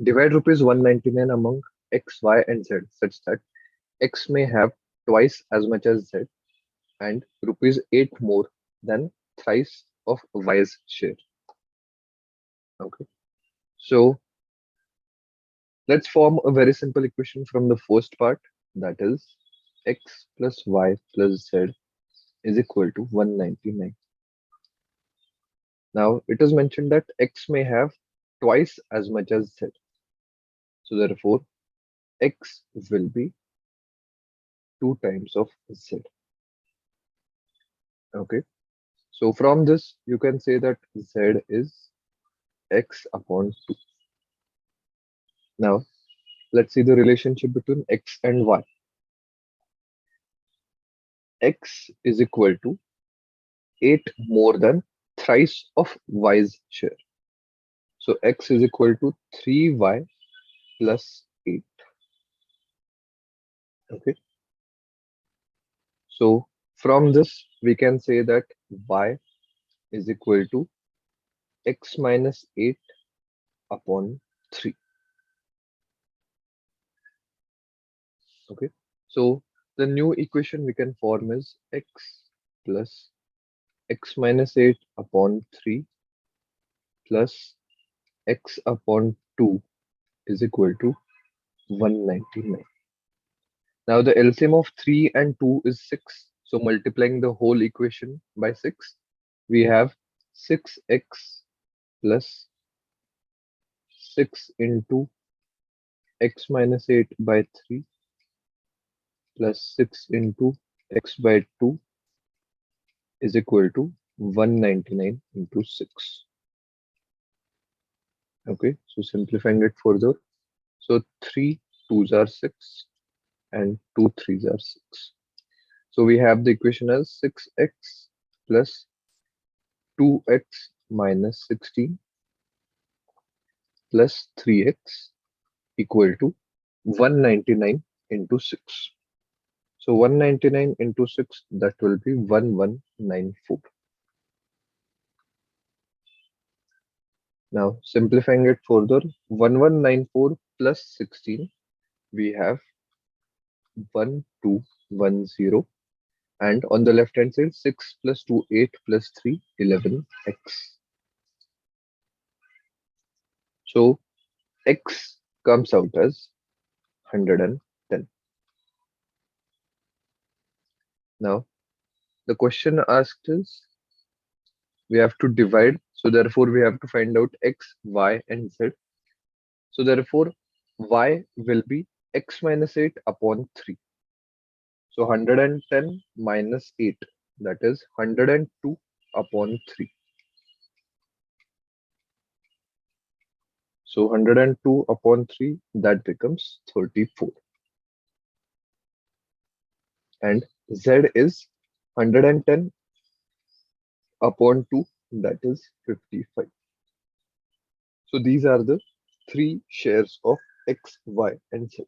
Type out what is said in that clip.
Divide rupees 199 among X, Y, and Z such that X may have twice as much as Z and rupees 8 more than thrice of Y's share. Okay. So let's form a very simple equation from the first part, that is X plus Y plus Z is equal to 199. Now it is mentioned that X may have twice as much as Z. So therefore X will be 2 times of Z. Okay. So from this you can say that Z is X upon 2. Now let's see the relationship between X and Y. X is equal to 8 more than thrice of Y's share. So X is equal to 3Y plus 8. Okay. So from this we can say that Y is equal to X minus 8 upon 3. Okay. So the new equation we can form is X plus X minus 8 upon 3 plus X upon 2 is equal to 199. Now the LCM of 3 and 2 is 6. So multiplying the whole equation by 6, we have 6x plus 6 into x minus 8 by 3 plus 6 into x by 2 is equal to 199 into 6. Okay, so simplifying it further. So 3 2s are 6 and 2 3s are 6. So we have the equation as 6x plus 2x minus 16 plus 3x equal to 199 into 6. So 199 into 6, that will be 1194. Now simplifying it further, 1194 plus 16, we have 1210, and on the left hand side 6 plus 2 8 plus 3 11x. So x comes out as 110. Now the question asked is, we have to divide, so therefore we have to find out x, y, and z. So therefore y will be x minus 8 upon 3. So 110 minus 8, that is 102 upon 3. So 102 upon 3, that becomes 34. And z is 110 upon 2, that is 55. So these are the three shares of x, y, and z.